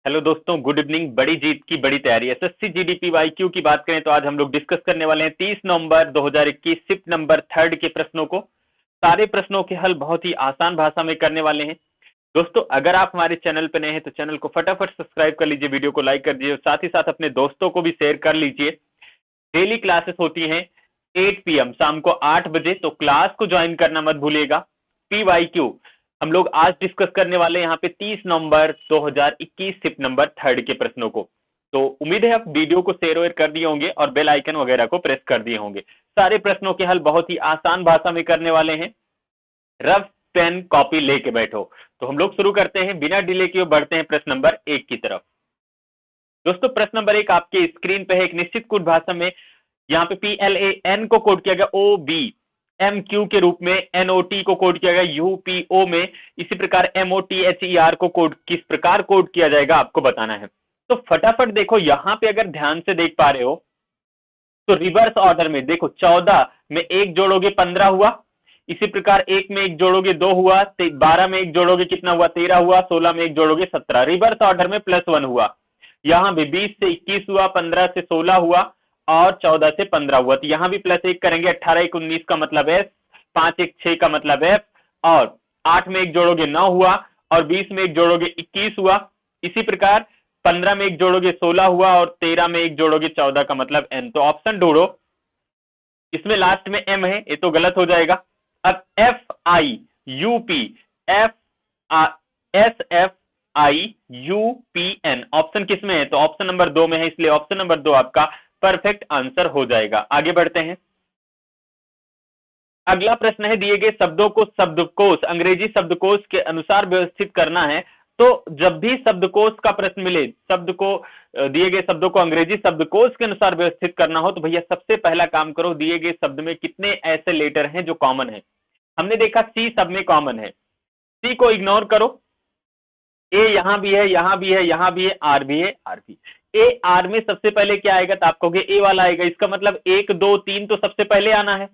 Hello दोस्तों, good evening. बड़ी जीत की बड़ी तैयारी, एसएससी जीडीपी वाईक्यू की बात करें तो आज हम लोग डिस्कस करने वाले हैं 30 नवंबर 2021 शिफ्ट नंबर 3 के प्रश्नों को। सारे प्रश्नों के हल बहुत ही आसान भाषा में करने वाले हैं। दोस्तों, अगर आप हमारे चैनल पर नए हैं तो चैनल को फटाफट सब्सक्राइब कर लीजिए, वीडियो को लाइक कर दीजिए और साथ ही साथ अपने दोस्तों को भी शेयर कर लीजिए। डेली क्लासेस होती हैं 8 PM शाम को 8 बजे, तो क्लास को ज्वाइन करना मत भूलिएगा। PYQ हम लोग आज डिस्कस करने वाले यहाँ पे 30 नवंबर 2021 शिफ्ट नंबर 3 के प्रश्नों को। तो उम्मीद है आप वीडियो को शेयर वेयर कर दिए होंगे और बेल आइकन वगैरह को प्रेस कर दिए होंगे। सारे प्रश्नों के हल बहुत ही आसान भाषा में करने वाले हैं। रफ पेन कॉपी लेके बैठो। तो हम लोग शुरू करते हैं बिना डिले किए, बढ़ते हैं प्रश्न नंबर 1 की तरफ। दोस्तों, प्रश्न नंबर 1 आपके स्क्रीन पे है। एक निश्चित कोड भाषा में यहाँ पे PLAN को कोड किया गया OBMQ के रूप में, NOT को कोड किया गया UPO में। इसी प्रकार MOTHER को कोड किस प्रकार कोड किया जाएगा आपको बताना है। तो फटाफट देखो, यहाँ पे अगर ध्यान से देख पा रहे हो तो रिवर्स ऑर्डर में देखो, 14 में 1 जोड़ोगे 15 हुआ। इसी प्रकार 1 में 1 जोड़ोगे 2 हुआ, 12 में 1 जोड़ोगे कितना हुआ 13 हुआ, 16 में 1 जोड़ोगे 17। रिवर्स ऑर्डर में +1 हुआ। यहाँ भी 20 से 21 हुआ, 15 से 16 हुआ और 14 से 15 हुआ। तो यहाँ भी +1 करेंगे, 18 1 19 का मतलब S, 5 1 6 का मतलब F, और 8 में 1 जोड़ोगे 9 हुआ और 20 में 1 जोड़ोगे 21 हुआ। इसी प्रकार 15 में 1 जोड़ोगे 16 हुआ और 13 में 1 जोड़ोगे 14 का मतलब N। तो ऑप्शन ढूंढो, इसमें लास्ट में M है, ये तो गलत हो जाएगा। अब SFIUPN ऑप्शन किस में है? तो ऑप्शन नंबर 2 में है, इसलिए ऑप्शन नंबर 2 आपका परफेक्ट आंसर हो जाएगा। आगे बढ़ते हैं। अगला प्रश्न है, दिए गए शब्दों को शब्दकोश अंग्रेजी शब्दकोश के अनुसार व्यवस्थित करना है। तो जब भी शब्दकोश का प्रश्न मिले, शब्द को दिए गए शब्दों को अंग्रेजी शब्दकोश के अनुसार व्यवस्थित करना हो, तो भैया सबसे पहला काम करो, दिए गए शब्द में कितने ऐसे लेटर हैं जो कॉमन है। हमने देखा C सब में कॉमन है, C को इग्नोर करो। A यहां भी है, यहां भी है, यहां भी है, R भी है, R भी। A R में सबसे पहले क्या आएगा? तो आप कहोगे A वाला आएगा। इसका मतलब 1 2 3 तो सबसे पहले आना है,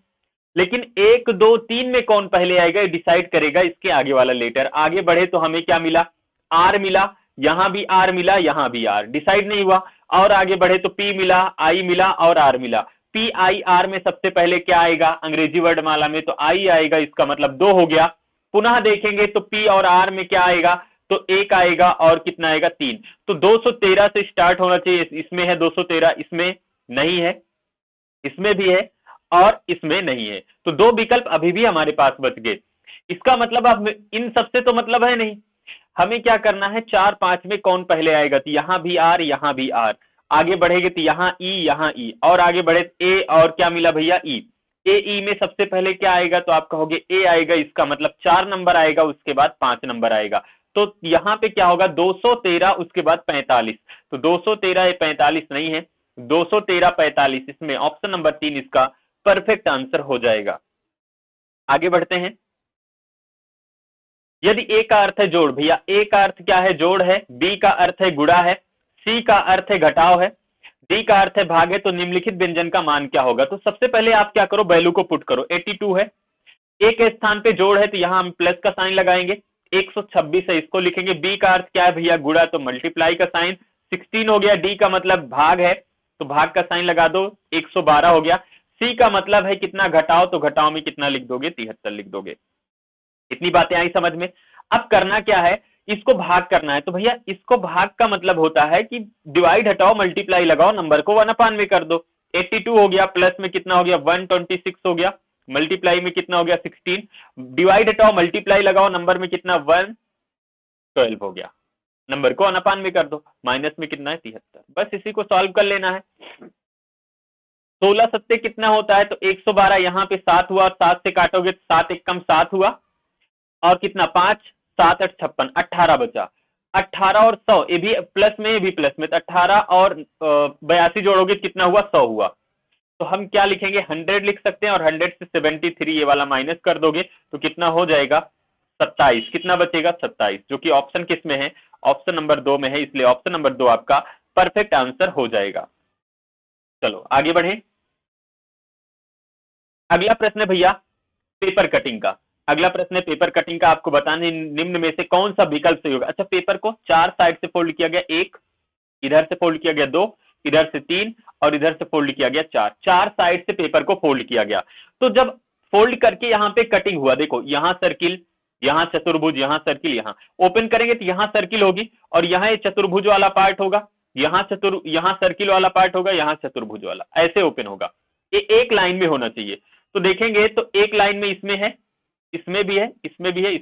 लेकिन 1 2 3 में कौन पहले आएगा ये डिसाइड करेगा इसके आगे वाला लेटर। आगे बढ़े तो हमें क्या मिला? R मिला, यहां भी R मिला, यहां भी R, डिसाइड नहीं हुआ। और आगे बढ़े तो P मिला, I मिला और R मिला। PIR में सबसे पहले क्या आएगा? अंग्रेजी वर्णमाला में तो I आएगा, इसका मतलब 2 हो गया। पुनः देखेंगे तो P और R में क्या आएगा? तो 1 आएगा और कितना आएगा? 3। तो 213 से स्टार्ट होना चाहिए। इसमें है 213, इसमें नहीं है, इसमें भी है और इसमें नहीं है। तो 2 विकल्प अभी भी हमारे पास बच गए। इसका मतलब अब इन सबसे तो मतलब है नहीं, हमें क्या करना है? 4 5 में कौन पहले आएगा? तो यहां भी R, यहां भी R। आगे बढ़ेंगे तो यहां E, यहां E, और आगे बढ़े A और क्या मिला भैया? E। E में सबसे पहले क्या आएगा? तो आप कहोगे A आएगा, इसका मतलब 4 नंबर आएगा, उसके बाद 5 नंबर आएगा। तो यहां पे क्या होगा? 213 उसके बाद 45। तो 213 ये 45 नहीं है, 213 45, इसमें ऑप्शन नंबर 3 इसका परफेक्ट आंसर हो जाएगा। आगे बढ़ते हैं। यदि A का अर्थ है जोड़, भैया A का अर्थ क्या है? जोड़ है। B का अर्थ है गुणा है। C का अर्थ है घटाव है। D का अर्थ है भाग है। तो निम्नलिखित व्यंजन का मान क्या होगा? तो सबसे पहले आप क्या करो? वैल्यू को पुट करो। 82 है, A के स्थान पे जोड़ है तो यहां हम प्लस का साइन लगाएंगे। 126 है, इसको लिखेंगे। B का अर्थ क्या है भैया? गुणा, तो मल्टीप्लाई का साइन। 16 हो गया। D का मतलब भाग है, तो भाग का साइन लगा दो। 112 हो गया। C का मतलब है कितना? घटाओ, तो घटाओ में कितना लिख दोगे? 73 लिख दोगे। इतनी बातें आई समझ में? अब करना क्या है? इसको भाग करना है। तो भैया इसको भाग का मतलब होता है कि डिवाइड हटाओ, मल्टीप्लाई लगाओ, नंबर को 1/में में कर दो। 82 हो गया, प्लस में कितना हो गया? 126 हो गया, मल्टीप्लाई में कितना हो गया? 16। डिवाइड हटाओ, मल्टीप्लाई लगाओ, नंबर में कितना? 112 हो गया, नंबर को 1/में कर दो। माइनस में कितना है? 73। बस इसी को सॉल्व कर लेना है। 16 सत्ते कितना होता है? तो 112, यहाँ पे 7 हुआ, 7 से काटोगे तो 7 एक कम 7 हुआ, और कितना? 5 7 8 56, 18 बचा। 18 और 100, ये भी प्लस में, ये भी प्लस में, तो 18 और 82 जोड़ोगे कितना हुआ? 100 हुआ। तो हम क्या लिखेंगे? 100 लिख सकते हैं, और 100 से 73 ये वाला माइनस कर दोगे तो कितना हो जाएगा? 27। कितना बचेगा? 27, जो कि ऑप्शन किस में है? ऑप्शन नंबर 2 में है, इसलिए ऑप्शन नंबर 2 आपका परफेक्ट आंसर हो जाएगा। चलो आगे बढ़े। अगला प्रश्न है भैया पेपर कटिंग का। अगला प्रश्न है पेपर कटिंग का, आपको बताना है निम्न में से कौन सा विकल्प सही होगा। अच्छा, पेपर को 4 साइड से फोल्ड किया गया, 1 इधर से फोल्ड किया गया, 2 इधर से, 3 और इधर से फोल्ड किया गया, 4 4 साइड से पेपर को फोल्ड किया गया। तो जब फोल्ड करके यहाँ पे कटिंग हुआ, देखो यहाँ सर्किल, यहाँ चतुर्भुज, यहाँ सर्किल, यहाँ ओपन करेंगे तो यहाँ सर्किल होगी और यहाँ ये चतुर्भुज वाला पार्ट होगा, यहाँ यहाँ सर्किल वाला पार्ट होगा, यहाँ चतुर्भुज वाला, ऐसे ओपन होगा। ये एक लाइन में होना चाहिए। तो देखेंगे तो एक लाइन में इसमें है, इसमें भी है, इसमें भी है,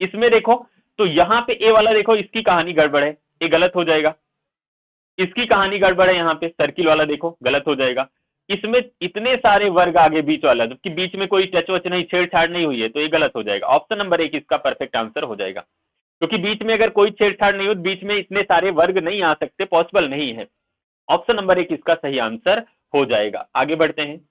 इसमें देखो तो यहाँ पे ए वाला देखो, इसकी कहानी गड़बड़ है, ये गलत हो जाएगा। इसकी कहानी गड़बड़ है, यहाँ पे सर्किल वाला देखो गलत हो जाएगा। इसमें इतने सारे वर्ग आगे बीच वाला, जबकि बीच में कोई टच वच नहीं, छेड़छाड़ नहीं हुई है, तो ये गलत हो जाएगा। ऑप्शन नंबर 1 इसका परफेक्ट आंसर हो जाएगा, क्योंकि बीच में अगर कोई छेड़छाड़ नहीं हो, बीच में इतने सारे वर्ग नहीं आ सकते, पॉसिबल नहीं है। ऑप्शन नंबर 1 इसका सही आंसर हो जाएगा। आगे बढ़ते हैं।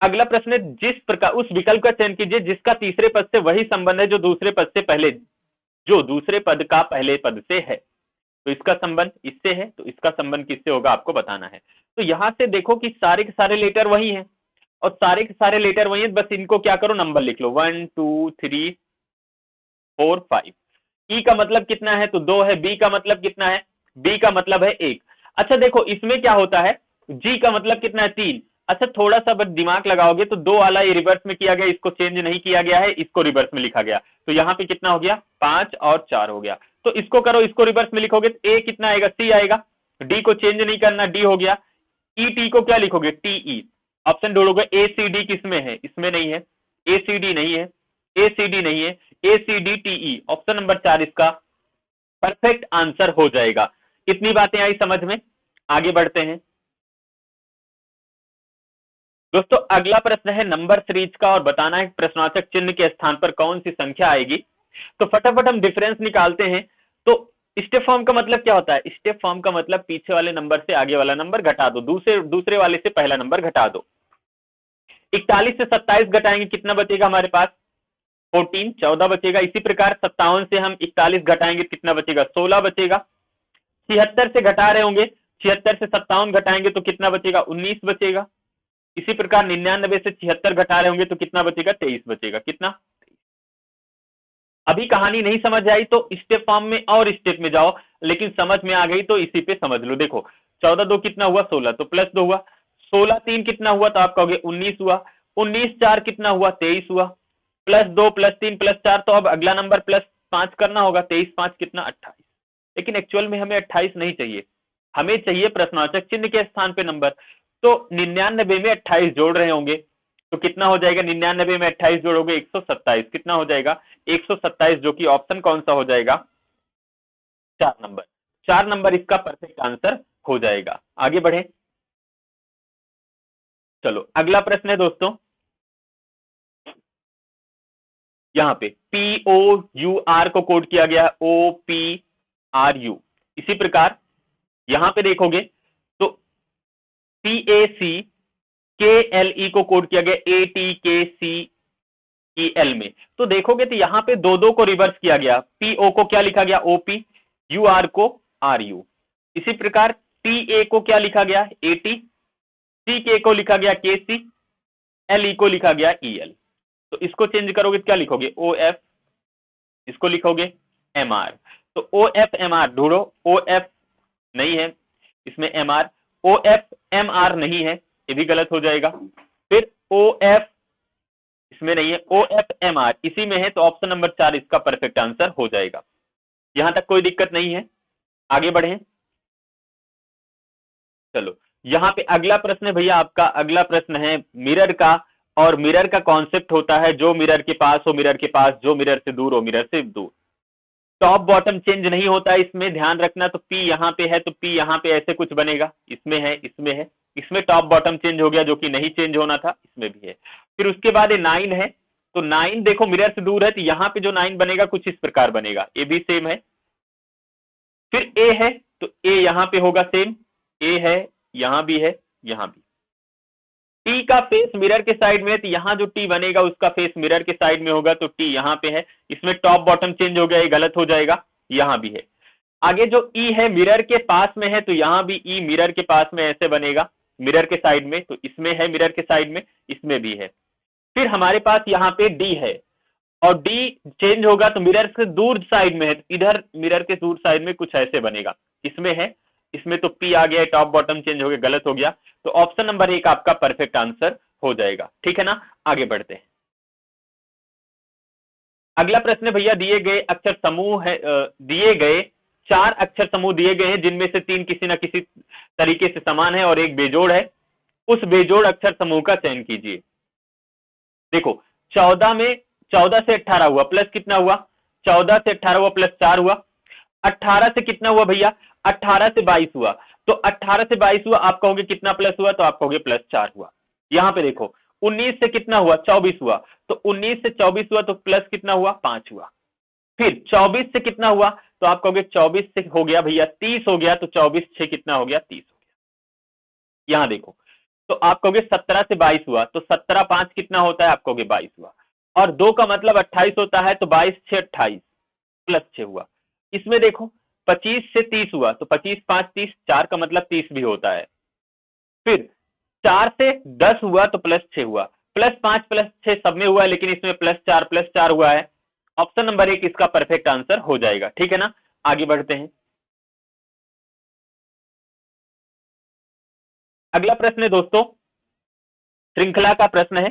अगला प्रश्न है, जिस प्रकार उस विकल्प का चयन कीजिए जिसका तीसरे पद से वही संबंध है जो दूसरे पद से पहले, जो दूसरे पद का पहले पद से है। तो इसका संबंध इससे है, तो इसका संबंध किससे होगा आपको बताना है। तो यहां से देखो कि सारे के सारे लेटर वही हैं और सारे के सारे लेटर वही हैं, बस इनको क्या करो, नंबर लिख लो 1 2 3 4 5। ई का मतलब कितना है, तो 2 है। बी का मतलब कितना है, बी का मतलब है 1। अच्छा देखो इसमें क्या होता है, जी का मतलब कितना है, 3। अच्छा थोड़ा सा बस दिमाग लगाओगे तो 2 वाला ये रिवर्स में किया गया, इसको चेंज नहीं किया गया है, इसको रिवर्स में लिखा गया, तो यहाँ पे कितना हो गया, 5 और 4 हो गया। तो इसको करो, इसको रिवर्स में लिखोगे तो ए कितना आएगा, सी आएगा। डी को चेंज नहीं करना, डी हो गया। ई टी को क्या लिखोगे, टी ई। ऑप्शन ढूंढोगे, ए सी डी किसमें है, इसमें नहीं है, ए सी डी नहीं है, ए सी डी नहीं है, A C D T E. Option number 4 इसका परफेक्ट आंसर हो जाएगा। इतनी बातें आई समझ में, आगे बढ़ते हैं दोस्तों। अगला प्रश्न है नंबर सीरीज का और बताना है प्रश्नवाचक चिन्ह के स्थान पर कौन सी संख्या आएगी। तो फटाफट हम डिफरेंस निकालते हैं। तो स्टेप फॉर्म का मतलब क्या होता है, स्टेप फॉर्म का मतलब पीछे वाले नंबर से आगे वाला नंबर घटा दो, दूसरे वाले से पहला नंबर घटा दो। 41 से 27 घटाएंगे कितना बचेगा हमारे पास, 14, 14 बचेगा। इसी प्रकार 57 से हम 41 घटाएंगे कितना बचेगा, 16 बचेगा। 76 से घटा रहे होंगे, 76 से 57 घटाएंगे तो कितना बचेगा, 19 बचेगा। इसी प्रकार 99 से 76 घटा रहे होंगे तो कितना बचेगा, 23 बचेगा। कितना, अभी कहानी नहीं समझ आई तो स्टेप फॉर्म में और स्टेप में जाओ, लेकिन समझ में आ गई तो इसी पे समझ लो। देखो 14 2 कितना हुआ, 16, तो प्लस 2 हुआ। 16 3 कितना हुआ, तो आप कहोगे 19 हुआ। 19 4 कितना हुआ, 23 हुआ। प्लस 2 प्लस 3 प्लस 4, तो अब अगला नंबर प्लस 5 करना होगा। 23 5 कितना, 28। लेकिन एक्चुअल में हमें 28 नहीं चाहिए, हमें चाहिए प्रश्नवाचक चिन्ह के स्थान पे नंबर। तो 99 में 28 जोड़ रहे होंगे तो कितना हो जाएगा, 99 में 28 जोड़ोगे 127। कितना हो जाएगा, 127, जो कि ऑप्शन कौन सा हो जाएगा, 4 नंबर। 4 नंबर इसका परफेक्ट आंसर हो जाएगा। आगे बढ़े, चलो अगला प्रश्न है दोस्तों, यहाँ पे POUR को कोड किया गया है OPRU। इसी प्रकार यहां पे देखोगे तो PACKLE को कोड किया गया ATKCEL में। तो देखोगे तो यहां पे दो को रिवर्स किया गया, PO को क्या लिखा गया, OP, UR को RU। इसी प्रकार TA को क्या लिखा गया, AT, CK को लिखा गया KC, LE को लिखा गया EL। तो इसको चेंज करोगे तो क्या लिखोगे, OF, इसको लिखोगे MR। तो OFMR ढूंढो, OF नहीं है, इसमें MR, OFMR नहीं है, ये भी गलत हो जाएगा। फिर OF इसमें नहीं है, OFMR इसी में है, तो ऑप्शन नंबर 4 इसका परफेक्ट आंसर हो जाएगा। यहां तक कोई दिक्कत नहीं है, आगे बढ़े। चलो यहाँ पे अगला प्रश्न है भैया आपका, अगला प्रश्न है मिरर का, और मिरर का कॉन्सेप्ट होता है जो मिरर के पास हो मिरर के पास, जो मिरर से दूर हो मिरर से दूर। टॉप बॉटम चेंज नहीं होता है, इसमें ध्यान रखना। तो P यहाँ पे है तो P यहाँ पे ऐसे कुछ बनेगा, इसमें है, इसमें है, इसमें टॉप बॉटम चेंज हो गया जो कि नहीं चेंज होना था, इसमें भी है। फिर उसके बाद ये 9 है, तो 9 देखो मिरर से दूर है, तो यहाँ पे जो 9 बनेगा कुछ इस प्रकार बनेगा, ये भी सेम है। फिर A है तो A यहाँ पे होगा सेम, A है, यहाँ भी है, यहाँ भी। T का फेस मिरर के साइड में है, तो यहाँ जो T बनेगा उसका फेस मिरर के साइड में होगा, तो T यहाँ पे है। इसमें टॉप बॉटम चेंज हो गया, ये गलत हो जाएगा, यहाँ भी है। आगे जो E है मिरर के पास में है, तो यहाँ भी E मिरर के पास में ऐसे बनेगा, मिरर के साइड में, तो इसमें है मिरर के साइड में, इसमें भी है। फिर हमारे पास यहाँ पे डी है, और डी चेंज होगा तो मिरर से दूर साइड में है, इधर मिरर के दूर साइड में कुछ ऐसे बनेगा, इसमें है, इसमें तो पी आ गया, टॉप बॉटम चेंज हो गया, गलत हो गया, तो ऑप्शन नंबर 1 आपका परफेक्ट आंसर हो जाएगा। ठीक है ना, आगे बढ़ते हैं। अगला प्रश्न भैया, दिए गए अक्षर समूह है, दिए गए 4 अक्षर समूह दिए गए हैं जिनमें से 3 किसी न किसी तरीके से समान है और एक बेजोड़ है, उस बेजोड़ अक्षर समूह का चयन कीजिए। देखो 14 में 14 से 18 हुआ, प्लस कितना हुआ, 14 से 18 हुआ प्लस 4 हुआ, 18 से कितना हुआ भैया, 18 से 22 हुआ, तो 18 से 22 हुआ, आप कहोगे कितना प्लस हुआ, तो आप कहोगे प्लस 4 हुआ। यहां पे देखो 19 से कितना हुआ, 24 हुआ, तो 19 से 24 हुआ तो प्लस कितना हुआ, 5 हुआ। फिर 24 से कितना हुआ, तो आप कहोगे 24 से हो गया भैया 30 हो गया, तो 24 से कितना हो गया, 30 हो गया। यहां देखो, तो आप कहोगे 17 से 22 हुआ, तो 17 5 कितना होता है, आप कहोगे 22 हुआ, और 2 का मतलब 28 होता है, तो 22 6 28 प्लस 6 हुआ। इसमें देखो 25 से 30 हुआ, तो 25 5 30, 4 का मतलब 30 भी होता है। फिर 4 से 10 हुआ तो प्लस 6 हुआ, प्लस 5 प्लस 6 सब में हुआ है, लेकिन इसमें प्लस 4 हुआ है। ऑप्शन नंबर 1 इसका परफेक्ट आंसर हो जाएगा। ठीक है ना, आगे बढ़ते हैं। अगला प्रश्न है दोस्तों, श्रृंखला का प्रश्न है।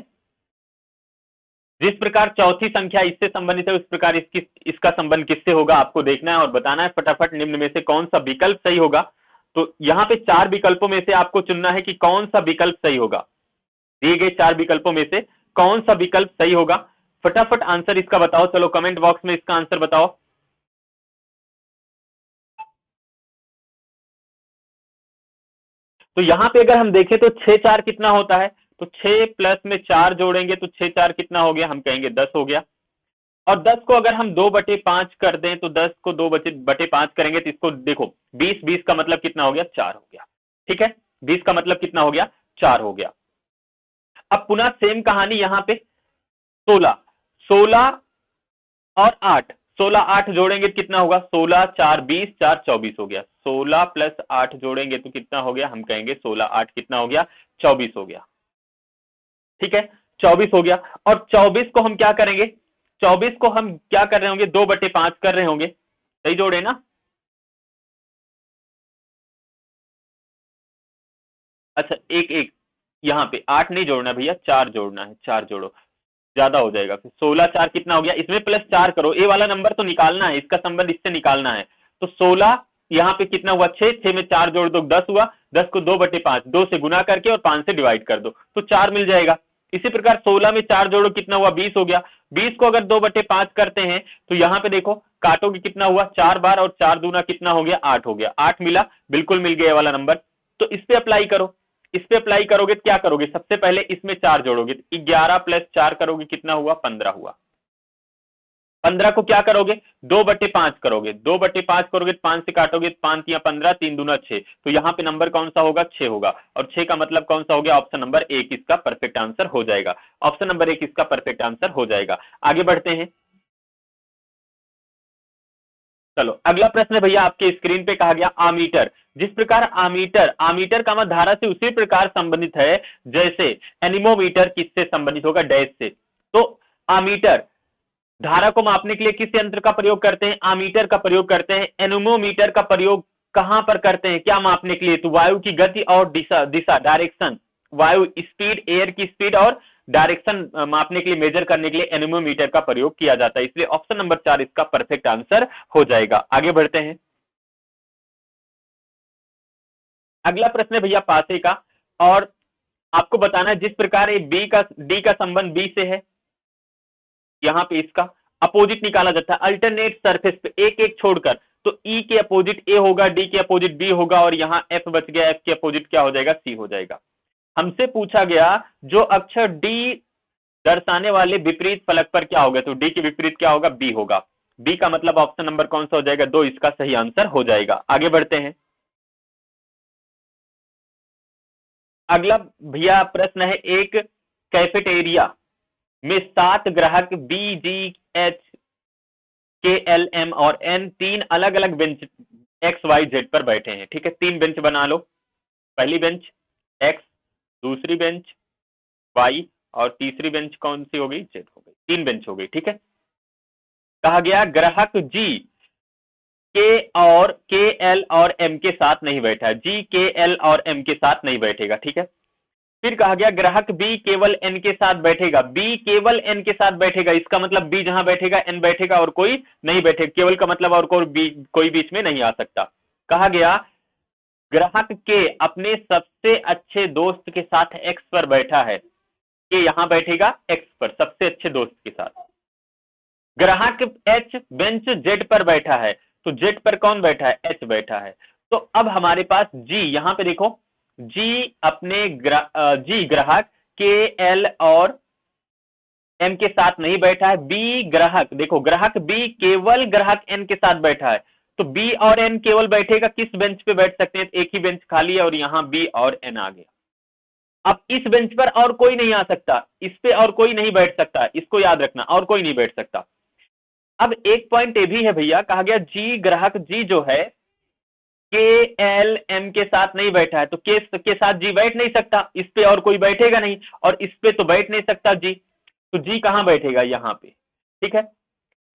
जिस प्रकार चौथी संख्या इससे संबंधित है, उस प्रकार इसका संबंध किससे होगा, आपको देखना है और बताना है फटाफट, निम्न में से कौन सा विकल्प सही होगा। तो यहाँ पे 4 विकल्पों में से आपको चुनना है कि कौन सा विकल्प सही होगा। दिए गए 4 विकल्पों में से कौन सा विकल्प सही होगा, फटाफट आंसर इसका बताओ। चलो कमेंट बॉक्स में इसका आंसर बताओ। तो यहां पे अगर हम देखें तो 6 4 कितना होता है, तो 6 प्लस में 4 जोड़ेंगे तो 6 4 कितना हो गया, हम कहेंगे 10 हो गया। और 10 को अगर हम 2/5 कर दें, तो 10 को 2/5 करेंगे तो इसको देखो 20 20 का मतलब कितना हो गया, 4 हो गया। ठीक है, 20 का मतलब कितना हो गया, 4 हो गया। अब पुनः सेम कहानी यहां पे 16 16 और 8, 16 8 जोड़ेंगे तो कितना होगा, 16 4 20 4 24 हो गया। 16 प्लस 8 जोड़ेंगे तो कितना हो गया, हम कहेंगे 16 8 कितना हो गया, 24 हो गया। ठीक है, 24 हो गया। और 24 को हम क्या करेंगे, 24 को हम क्या कर रहे होंगे, 2/5 कर रहे होंगे, सही जोड़े ना। अच्छा एक एक, यहाँ पे 8 नहीं जोड़ना भैया, 4 जोड़ना है, 4 जोड़ो, ज्यादा हो जाएगा। फिर 16 4 कितना हो गया, इसमें प्लस 4 करो, ए वाला नंबर तो निकालना है, इसका संबंध इससे निकालना है। तो 16 यहाँ पे कितना हुआ, 6 6 में 4 जोड़ दो 10 हुआ, 10 को 2/5 2 से गुना करके और 5 से डिवाइड कर दो तो 4 मिल जाएगा। इसी प्रकार 16 में 4 जोड़ो कितना हुआ, 20 हो गया। 20 को अगर 2/5 करते हैं तो यहाँ पे देखो काटोगे कितना हुआ, 4 बार, और 4 दूना कितना हो गया, 8 हो गया। 8 मिला, बिल्कुल मिल गया वाला नंबर। तो इस पे अप्लाई करो, इस पे अप्लाई करोगे तो क्या करोगे, सबसे पहले इसमें 4 जोड़ोगे, 11 प्लस 4 करोगे कितना हुआ, 15 हुआ। 15 को क्या करोगे, 2/5 करोगे, 2/5 करोगे तो 5 से काटोगे, 5 या 15, 3 दूना 6, तो यहाँ पे नंबर कौन सा होगा, 6 होगा। और 6 का मतलब कौन सा हो गया, ऑप्शन नंबर 1 इसका परफेक्ट आंसर हो जाएगा। ऑप्शन नंबर 1 इसका परफेक्ट आंसर हो जाएगा। आगे बढ़ते हैं। चलो अगला प्रश्न है भैया, आपके स्क्रीन पे कहा गया आमीटर। जिस प्रकार आमीटर, आमीटर का मत धारा से उसी प्रकार संबंधित है जैसे एनीमोमीटर किससे संबंधित होगा, डैश से। तो आमीटर धारा को मापने के लिए किस यंत्र का प्रयोग करते हैं, आमीटर का प्रयोग करते हैं। एनीमोमीटर का प्रयोग कहां पर करते हैं, क्या मापने के लिए, तो वायु की गति और दिशा दिशा डायरेक्शन, वायु स्पीड, एयर की स्पीड और डायरेक्शन मापने के लिए, मेजर करने के लिए एनीमोमीटर का प्रयोग किया जाता है। इसलिए ऑप्शन नंबर 4 इसका परफेक्ट आंसर हो जाएगा। आगे बढ़ते हैं। अगला प्रश्न है भैया पासे का, और आपको बताना है जिस प्रकार ये बी का डी का संबंध बी से है, यहाँ पे इसका अपोजिट निकाला जाता है अल्टरनेट सरफेस पे एक एक छोड़कर। तो ई के अपोजिट ए होगा, डी के अपोजिट बी होगा, और यहाँ एफ बच गया, एफ के अपोजिट क्या हो जाएगा, सी हो जाएगा। हमसे पूछा गया जो अक्षर डी दर्शाने वाले विपरीत फलक पर क्या होगा, तो डी के विपरीत क्या होगा, बी होगा। बी का मतलब ऑप्शन नंबर कौन सा हो जाएगा, 2 इसका सही आंसर हो जाएगा। आगे बढ़ते हैं। अगला भैया प्रश्न है, एक कैफेटेरिया में 7 ग्राहक बी डी एच के एल एम और एन 3 अलग अलग बेंच एक्स वाई जेड पर बैठे हैं। ठीक है, 3 बेंच बना लो, पहली बेंच एक्स, दूसरी बेंच वाई और तीसरी बेंच कौन सी हो गई, जेड हो गई, 3 बेंच हो गई। ठीक है, कहा गया ग्राहक जी के एल और एम के साथ नहीं बैठा, जी के एल और एम के साथ नहीं बैठेगा। ठीक है, फिर कहा गया ग्राहक बी केवल एन के साथ बैठेगा, बी केवल एन के साथ बैठेगा, इसका मतलब बी जहां बैठेगा एन बैठेगा और कोई नहीं बैठेगा, केवल का मतलब और कोई बीच में नहीं आ सकता। कहा गया ग्राहक के अपने सबसे अच्छे दोस्त के साथ एक्स पर बैठा है, के यहां बैठेगा एक्स पर सबसे अच्छे दोस्त के साथ। ग्राहक एच बेंच जेड पर बैठा है, तो जेड पर कौन बैठा है, एच बैठा है। तो अब हमारे पास जी, यहां पे देखो जी अपने जी ग्राहक के एल और एम के साथ नहीं बैठा है, बी ग्राहक, देखो ग्राहक बी केवल ग्राहक एन के साथ बैठा है, तो बी और एन केवल बैठेगा, किस बेंच पे बैठ सकते हैं, एक ही बेंच खाली है और यहां बी और एन आ गया। अब इस बेंच पर और कोई नहीं आ सकता, इस पे और कोई नहीं बैठ सकता, इसको याद रखना, और कोई नहीं बैठ सकता। अब एक पॉइंट ये भी है भैया, कहा गया जी ग्राहक जी जो है के एल एम के साथ नहीं बैठा है, तो के साथ जी बैठ नहीं सकता, इस पे और कोई बैठेगा नहीं, और इस पे तो बैठ नहीं सकता जी, तो जी कहां बैठेगा, यहां पे। ठीक है,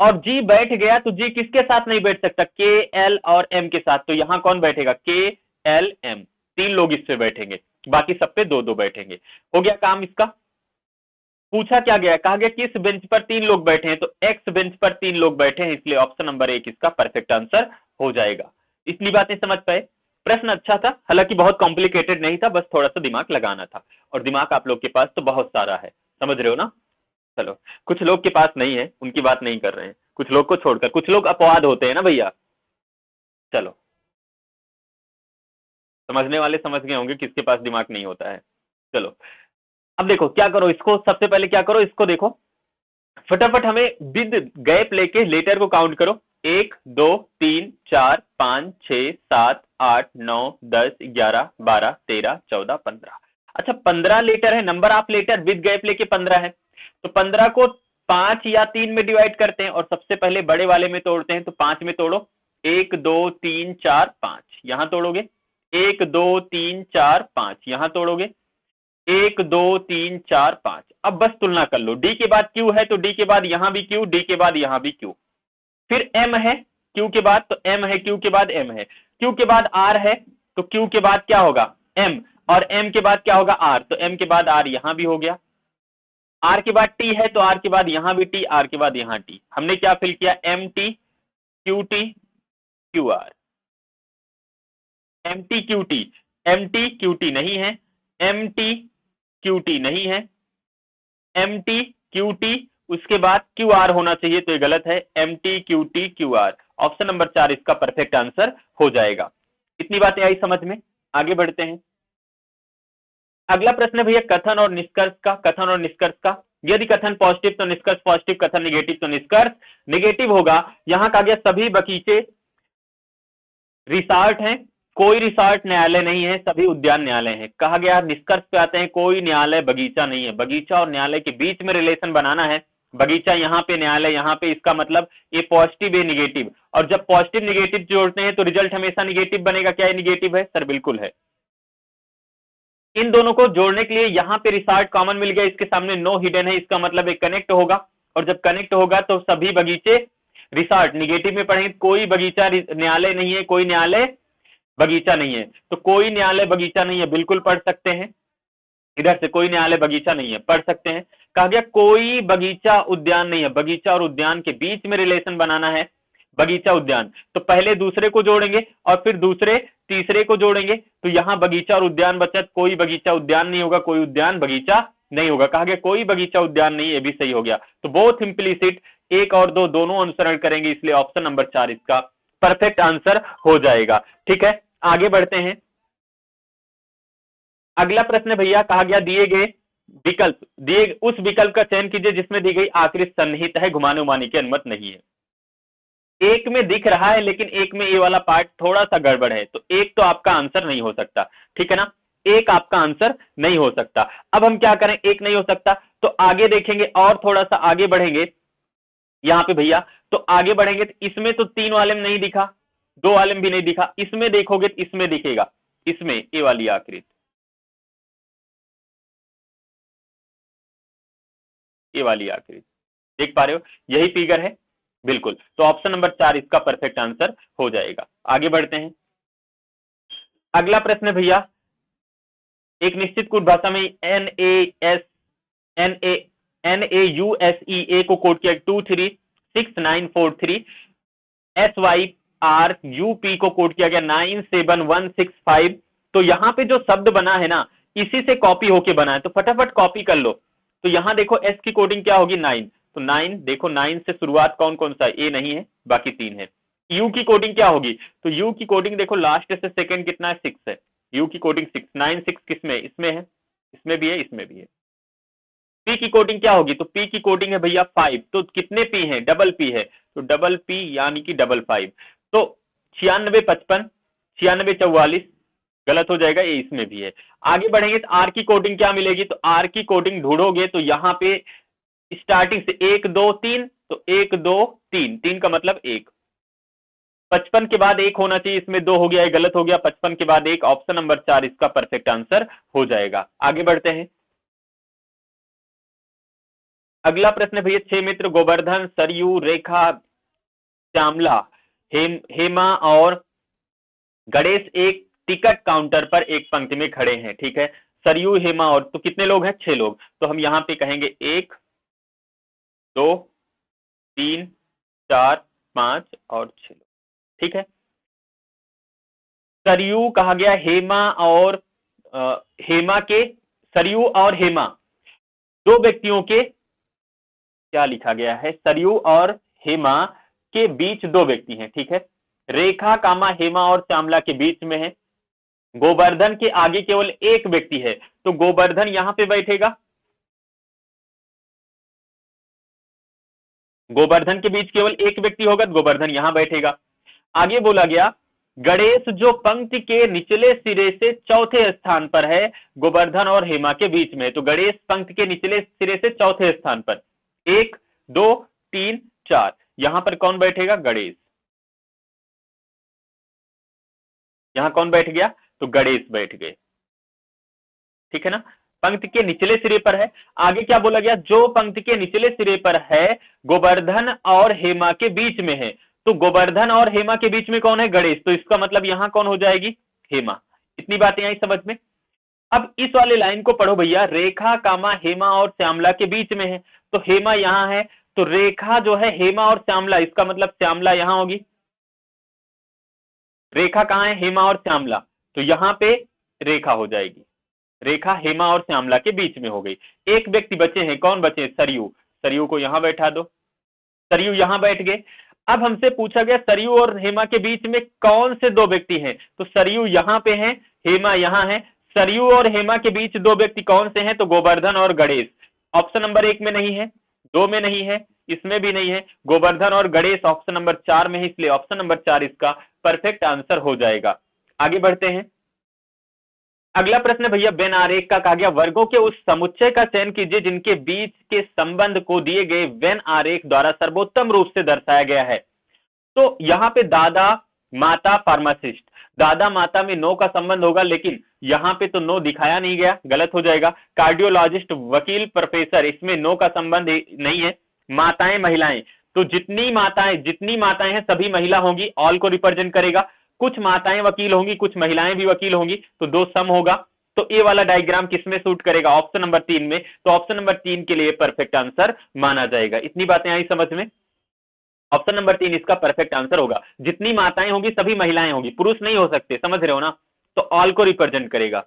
और जी बैठ गया तो जी किसके साथ नहीं बैठ सकता, के एल और एम के साथ, तो यहां कौन बैठेगा, के एल एम, 3 लोग इस पे बैठेंगे, बाकी सब पे 2-2 बैठेंगे। हो गया काम इसका। पूछा क्या गया, कहा गया किस बेंच पर 3 लोग बैठे हैं, तो एक्स बेंच पर 3 लोग बैठे हैं, इसलिए ऑप्शन नंबर 1 इसका परफेक्ट आंसर हो जाएगा। इतनी बातें समझ पाए, प्रश्न अच्छा था, हालांकि बहुत कॉम्प्लिकेटेड नहीं था, बस थोड़ा सा दिमाग लगाना था, और दिमाग आप लोग के पास तो बहुत सारा है, समझ रहे हो ना। चलो, कुछ लोग के पास नहीं है, उनकी बात नहीं कर रहे हैं, कुछ लोग को छोड़कर, कुछ लोग अपवाद होते हैं ना भैया। चलो, समझने वाले समझ गए होंगे किसके पास दिमाग नहीं होता है। चलो, अब देखो क्या करो, इसको सबसे पहले क्या करो, इसको देखो फटाफट, हमें विद गैप लेके लेटर को काउंट करो, 1 2 3 4 5 6 7 8 9 10 11 12 13 14 15। अच्छा, 15 लेटर है, number of letter with gap लेके 15 है, तो 15 को 5 या 3 में डिवाइड करते हैं, और सबसे पहले बड़े वाले में तोड़ते हैं, तो 5 में तोड़ो, 1 2 3 4 5, यहां तोड़ोगे, 1 2 3 4 5, यहां तोड़ोगे, 1 2 3 4 5। अब बस तुलना कर लो, डी के बाद क्यू है तो डी के बाद यहां भी क्यू, डी के बाद यहां भी क्यू, फिर एम है क्यू के बाद, तो एम है क्यू के बाद, एम है क्यू के बाद, आर है तो क्यू के बाद क्या होगा, एम, और एम के बाद क्या होगा, आर, तो एम के बाद आर यहां भी हो गया, आर के बाद टी है तो आर के बाद यहां भी टी, आर के बाद यहां टी। हमने क्या फिल किया, M T Q R, M T Q T, M T Q T नहीं है, एम टी क्यू टी नहीं है, एम टी क्यू टी, उसके बाद क्यू आर होना चाहिए, तो ये गलत है, M T Q R, option number 4 इसका परफेक्ट आंसर हो जाएगा। इतनी बातें आई समझ में, आगे बढ़ते हैं। अगला प्रश्न है भैया कथन और निष्कर्ष का, कथन और निष्कर्ष का, यदि कथन पॉजिटिव तो निष्कर्ष पॉजिटिव, कथन निगेटिव तो निष्कर्ष निगेटिव होगा। यहां कहा गया सभी बगीचे रिसॉर्ट हैं, कोई रिसॉर्ट न्यायालय नहीं है, सभी उद्यान न्यायालय हैं। कहा गया निष्कर्ष पे आते हैं, कोई न्यायालय बगीचा नहीं है, बगीचा और न्यायालय के बीच में रिलेशन बनाना है, बगीचा यहाँ पे न्यायालय यहाँ पे, इसका मतलब ये पॉजिटिव है निगेटिव, और जब पॉजिटिव निगेटिव जोड़ते हैं तो रिजल्ट हमेशा निगेटिव बनेगा। क्या ये निगेटिव है सर, बिल्कुल है। इन दोनों को जोड़ने के लिए यहाँ पे रिसॉर्ट कॉमन मिल गया, इसके सामने नो हिडन है, इसका मतलब एक कनेक्ट होगा, और जब कनेक्ट होगा तो सभी बगीचे रिसॉर्ट, निगेटिव में पढ़ेंगे कोई बगीचा न्यायालय नहीं है, कोई न्यायालय बगीचा नहीं है, तो कोई न्यायालय बगीचा नहीं है, बिल्कुल पढ़ सकते हैं, इधर से कोई न्यायालय बगीचा नहीं है, पढ़ सकते हैं। कहा गया कोई बगीचा उद्यान नहीं है, बगीचा और उद्यान के बीच में रिलेशन बनाना है, बगीचा उद्यान, तो पहले दूसरे को जोड़ेंगे और फिर दूसरे तीसरे को जोड़ेंगे, तो यहां बगीचा और उद्यान बचा, कोई बगीचा उद्यान नहीं होगा, कोई उद्यान बगीचा नहीं होगा। कहा गया कोई बगीचा उद्यान नहीं, ये भी सही हो गया, तो बोथ इम्प्लीसिट 1 और 2 दोनों अनुसरण करेंगे, इसलिए ऑप्शन नंबर 4 इसका परफेक्ट आंसर हो जाएगा। ठीक है, आगे बढ़ते हैं। अगला प्रश्न भैया, कहा गया दिए गए विकल्प, दिए उस विकल्प का चयन कीजिए जिसमें दी गई आकृति सन्निहित है, घुमाने उमाने की अनुमति नहीं है। एक में दिख रहा है लेकिन एक में ये वाला पार्ट थोड़ा सा गड़बड़ है, तो एक तो आपका आंसर नहीं हो सकता, ठीक है ना, एक आपका आंसर नहीं हो सकता। अब हम क्या करें, एक नहीं हो सकता तो आगे देखेंगे और थोड़ा सा आगे बढ़ेंगे, यहाँ पे भैया तो आगे बढ़ेंगे तो इसमें तो 3 वाले में नहीं दिखा, 2 वाले में भी नहीं दिखा, इसमें देखोगे तो इसमें दिखेगा, इसमें ये वाली आकृति, ये वाली आखिरी, देख पा रहे हो, यही फिगर है बिल्कुल। तो ऑप्शन नंबर 4 इसका परफेक्ट आंसर हो जाएगा। आगे बढ़ते हैं। अगला प्रश्न भैया, एक निश्चित कोड भाषा में NAUSEA को कोड किया 236943, SYRUP को कोड किया गया 97165। तो यहाँ पे जो शब्द बना है ना, इसी से कॉपी होके बना है, तो फटाफट कॉपी कर लो। तो यहाँ देखो S की कोडिंग क्या होगी 9, तो 9 देखो 9 से शुरुआत कौन कौन सा, ए नहीं है, बाकी 3 है। U की कोडिंग क्या होगी, तो U की कोडिंग देखो लास्ट से सेकंड कितना है, 6 है। U की कोडिंग 6, 9 6 किसमें, इसमें है, इसमें भी है, इसमें भी है। P की कोडिंग क्या होगी, तो P की कोडिंग है भैया 5, तो कितने P है, डबल P है, तो डबल P यानी कि डबल 5। तो 96 55, 96 44 गलत हो जाएगा, ये इसमें भी है। आगे बढ़ेंगे तो R की कोडिंग क्या मिलेगी, तो R की कोडिंग ढूंढोगे तो यहाँ पे स्टार्टिंग से 1 2 3, तो 1 2 3, 3 का मतलब 1, 55 के बाद 1 होना चाहिए, इसमें 2 हो गया, गलत हो गया, 55 के बाद 1, ऑप्शन नंबर 4 इसका परफेक्ट आंसर हो जाएगा। आगे बढ़ते हैं। अगला प्रश्न भैया, 6 मित्र गोवर्धन, सरयू, रेखा, श्यामला, हेमा और गणेश एक टिकट काउंटर पर एक पंक्ति में खड़े हैं, ठीक है। सरयू, हेमा और, तो कितने लोग हैं, 6 लोग। तो हम यहाँ पे कहेंगे 1 2 3 4 5 और 6 लोग, ठीक है। सरयू कहा गया हेमा और हेमा के, सरयू और हेमा दो व्यक्तियों के, क्या लिखा गया है, सरयू और हेमा के बीच 2 व्यक्ति हैं, ठीक है। रेखा कामा हेमा और श्यामला के बीच में है। गोवर्धन के आगे केवल एक व्यक्ति है, तो गोवर्धन यहां पे बैठेगा, गोवर्धन के बीच केवल एक व्यक्ति होगा, तो गोवर्धन यहां बैठेगा। आगे बोला गया गणेश जो पंक्ति के निचले सिरे से चौथे स्थान पर है, गोवर्धन और हेमा के बीच में, तो गणेश पंक्ति के निचले सिरे से चौथे स्थान पर, 1 2 3 4, यहां पर कौन बैठेगा, गणेश। यहां कौन बैठ गया, तो गणेश बैठ गए, ठीक है ना, पंक्ति के निचले सिरे पर है। आगे क्या बोला गया, जो पंक्ति के निचले सिरे पर है गोवर्धन और हेमा के बीच में है, तो गोवर्धन और हेमा के बीच में कौन है, गणेश, तो इसका मतलब यहां कौन हो जाएगी, हेमा। इतनी बातें आई समझ में। अब इस वाले लाइन को पढ़ो भैया, रेखा कामा हेमा और श्यामला के बीच में है, तो हेमा यहां है, तो रेखा जो है हेमा और श्यामला, इसका मतलब श्यामला यहां होगी। रेखा कहां है, हेमा और श्यामला, तो यहां पे रेखा हो जाएगी, रेखा हेमा और श्यामला के बीच में हो गई। एक व्यक्ति बचे हैं, कौन बचे, सरयू, सरयू को यहां बैठा दो, सरयू यहां बैठ गए। अब हमसे पूछा गया सरयू और हेमा के बीच में कौन से 2 व्यक्ति हैं, तो सरयू यहां पे हैं, हेमा यहां है। सरयू और हेमा के बीच 2 व्यक्ति कौन से हैं, तो गोवर्धन और गणेश। ऑप्शन नंबर 1 में नहीं है, 2 में नहीं है, इसमें भी नहीं है, गोवर्धन और गणेश ऑप्शन नंबर 4 में है, इसलिए ऑप्शन नंबर 4 इसका परफेक्ट आंसर हो जाएगा। आगे बढ़ते हैं। अगला प्रश्न भैया, वेन आरेख का कहा गया वर्गों के उस समुच्चय का चयन कीजिए जिनके बीच के संबंध को दिए गए वेन आरेख द्वारा सर्वोत्तम रूप से दर्शाया गया है। तो यहाँ पे दादा माता फार्मासिस्ट, दादा माता में नो का संबंध होगा, लेकिन यहाँ पे तो नो दिखाया नहीं गया, गलत हो जाएगा। कार्डियोलॉजिस्ट, वकील, प्रोफेसर, इसमें नो का संबंध नहीं है। माताएं महिलाएं, तो जितनी माताएं हैं सभी महिला होंगी, ऑल को रिप्रेजेंट करेगा। कुछ माताएं वकील होंगी, कुछ महिलाएं भी वकील होंगी, तो 2 सम होगा। तो ये वाला डायग्राम किसमें सूट करेगा, ऑप्शन नंबर 3 में, तो ऑप्शन नंबर 3 के लिए परफेक्ट आंसर माना जाएगा। इतनी बातें आई समझ में, ऑप्शन नंबर 3 इसका परफेक्ट आंसर होगा। जितनी माताएं होंगी सभी महिलाएं होंगी, पुरुष नहीं हो सकते, समझ रहे हो ना, तो ऑल को रिप्रेजेंट करेगा।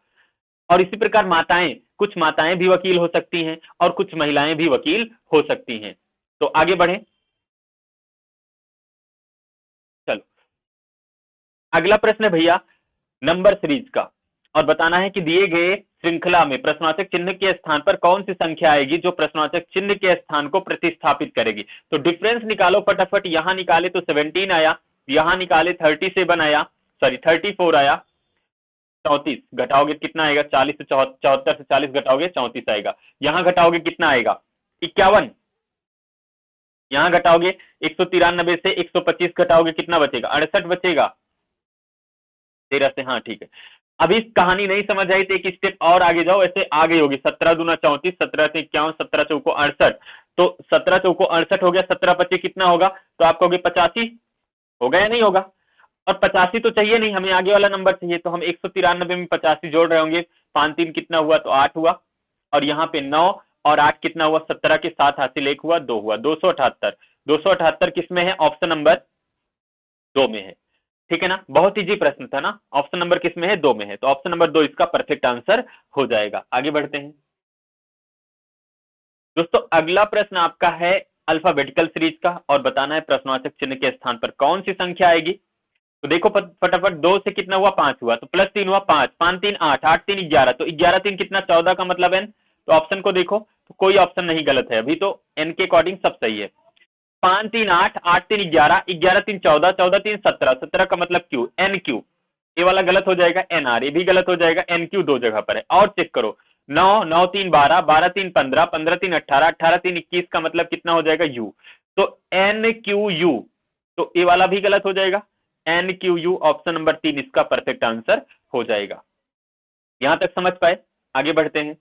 और इसी प्रकार माताएं, कुछ माताएं भी वकील हो सकती हैं और कुछ महिलाएं भी वकील हो सकती हैं। तो आगे बढ़े, चलो अगला प्रश्न है भैया नंबर सीरीज का, और बताना है कि दिए गए श्रृंखला में प्रश्नवाचक चिन्ह के स्थान पर कौन सी संख्या आएगी जो प्रश्नवाचक चिन्ह के स्थान को प्रतिस्थापित करेगी। तो डिफरेंस निकालो फटाफट, यहां निकाले तो 17 आया, यहां निकाले 37 आया, सॉरी 34 आया, 34 घटाओगे कितना आएगा, 40 से 74 से 40 घटाओगे 34 आएगा। यहां घटाओगे कितना आएगा, 51, यहां घटाओगे 193 से 125 घटाओगे कितना बचेगा, 68 बचेगा, 13 से, हाँ ठीक है। अभी कहानी नहीं समझ आई तो एक स्टेप और आगे जाओ, ऐसे आगे होगी 17 दूना 34, 17 से 51, 17 चौको 68, तो 17 चौको 68 हो गया, 17 पच्चे कितना होगा, तो आपको होगी 85, होगा या नहीं होगा। और 85 तो चाहिए नहीं, हमें आगे वाला नंबर चाहिए, तो हम 193 में 85 जोड़ रहे होंगे, 5 3 कितना हुआ, तो 8 हुआ, और यहाँ पे 9 और 8 कितना हुआ, 17 के साथ हासिल 1 हुआ, 2 हुआ, 278। 278 किसमें है, ऑप्शन नंबर 2 में है, ठीक है ना। बहुत इजी प्रश्न था ना, ऑप्शन नंबर किस में है, 2 में है, तो ऑप्शन नंबर 2 इसका परफेक्ट आंसर हो जाएगा। आगे बढ़ते हैं दोस्तों, अगला प्रश्न आपका है अल्फाबेटिकल सीरीज का, और बताना है प्रश्नवाचक चिन्ह के स्थान पर कौन सी संख्या आएगी। तो देखो फटाफट, 2 से कितना हुआ, 5 हुआ, तो प्लस 3 हुआ, 5 5 3 8, 8 3 11, तो 11 3 कितना, 14 का मतलब n, तो ऑप्शन को देखो, तो कोई ऑप्शन नहीं गलत है, अभी तो n के अकॉर्डिंग सब सही है। 5 3 8, 8 3 11, 11 3 14, 14 3 17, 17 का मतलब क्यू, एन क्यू, ये वाला गलत हो जाएगा, एन आर, ये भी गलत हो जाएगा, एन क्यू दो जगह पर है। और चेक करो, 9 9 3 12, 12 3 15, 15 3 18, 18 3 21 का मतलब कितना हो जाएगा, यू, तो एन क्यू यू, तो ये वाला भी गलत हो जाएगा, N Q U, option number 3 इसका परफेक्ट आंसर हो जाएगा। यहां तक समझ पाए, आगे बढ़ते हैं।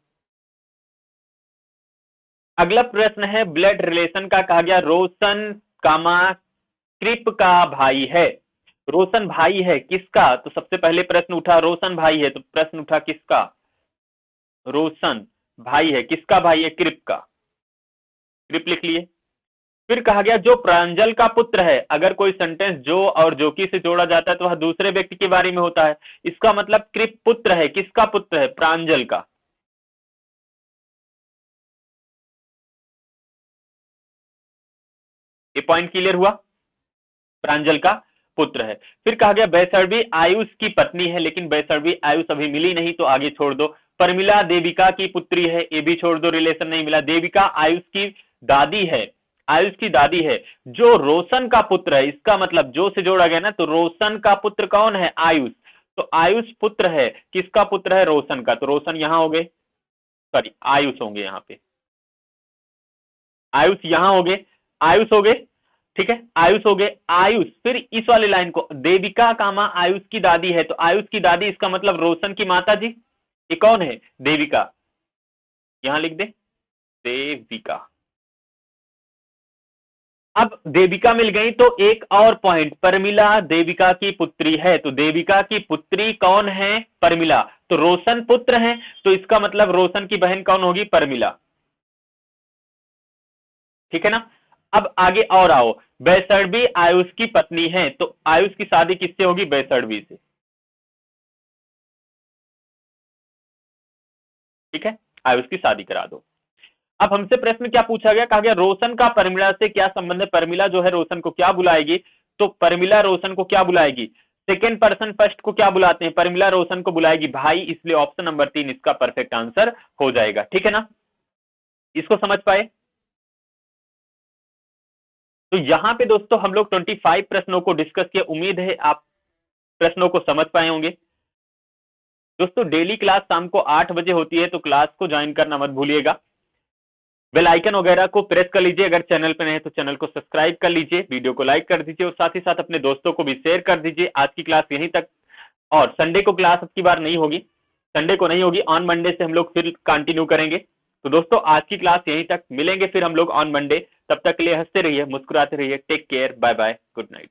अगला प्रश्न है ब्लड रिलेशन का, कहा गया रोशन कामा कृप का भाई है। रोशन भाई है किसका, तो सबसे पहले प्रश्न उठा रोशन भाई है, तो प्रश्न उठा किसका, रोशन भाई है, किसका भाई है, कृप का, कृप लिख लिए। फिर कहा गया जो प्रांजल का पुत्र है, अगर कोई सेंटेंस जो और जोकी से जोड़ा जाता है तो वह दूसरे व्यक्ति के बारे में होता है, इसका मतलब कृप पुत्र है, किसका पुत्र है, प्रांजल का। ये पॉइंट क्लियर हुआ, प्रांजल का पुत्र है। फिर कहा गया बैसरवी आयुष की पत्नी है, लेकिन बैसरवी आयुष अभी मिली नहीं तो आगे छोड़ दो। परमिला देविका की पुत्री है, ये भी छोड़ दो, रिलेशन नहीं मिला। देविका आयुष की दादी है, आयुष की दादी है। जो रोशन का पुत्र है, इसका मतलब जो से जोड़ा गया ना, तो रोशन का पुत्र कौन है, आयुष, तो आयुष पुत्र है, किसका पुत्र है, रोशन का, तो रोशन यहां हो गए, सॉरी आयुष होंगे यहाँ पे, आयुष यहां हो गए, आयुष हो गए, ठीक है, आयुष हो गए, आयुष। फिर इस वाले लाइन को, देविका कामा आयुष की दादी है, तो आयुष की दादी इसका मतलब रोशन की माता जी, ये कौन है, देविका, यहां लिख दे देविका। अब देविका मिल गई तो एक और पॉइंट, परमिला देविका की पुत्री है, तो देविका की पुत्री कौन है, परमिला, तो रोशन पुत्र है, तो इसका मतलब रोशन की बहन कौन होगी, परमिला, ठीक है ना। अब आगे और आओ, बैसरवी आयुष की पत्नी है, तो आयुष की शादी किससे होगी, बैसरवी से, ठीक है, आयुष की शादी करा दो। अब हमसे प्रश्न क्या पूछा गया, कहा गया रोशन का परमिला से क्या संबंध है, परमिला जो है रोशन को क्या बुलाएगी, तो परमिला रोशन को क्या बुलाएगी, सेकेंड पर्सन फर्स्ट को क्या बुलाते हैं, परमिला रोशन को बुलाएगी भाई, इसलिए ऑप्शन नंबर 3 इसका परफेक्ट आंसर हो जाएगा, ठीक है ना, इसको समझ पाए। तो यहां पे दोस्तों हम लोग 25 प्रश्नों को डिस्कस किया, उम्मीद है आप प्रश्नों को समझ पाए होंगे। दोस्तों डेली क्लास शाम को 8 बजे होती है, तो क्लास को ज्वाइन करना मत भूलिएगा। बेल आइकन वगैरह को प्रेस कर लीजिए, अगर चैनल पे नए तो चैनल को सब्सक्राइब कर लीजिए, वीडियो को लाइक कर दीजिए, और साथ ही साथ अपने दोस्तों को भी शेयर कर दीजिए। आज की क्लास यहीं तक, और संडे को क्लास अब की बार नहीं होगी, संडे को नहीं होगी, ऑन मंडे से हम लोग फिर कंटिन्यू करेंगे। तो दोस्तों आज की क्लास यहीं तक, मिलेंगे फिर हम लोग ऑन मंडे, तब तक के लिए हंसते रहिए, मुस्कुराते रहिए, take care, bye bye, good night.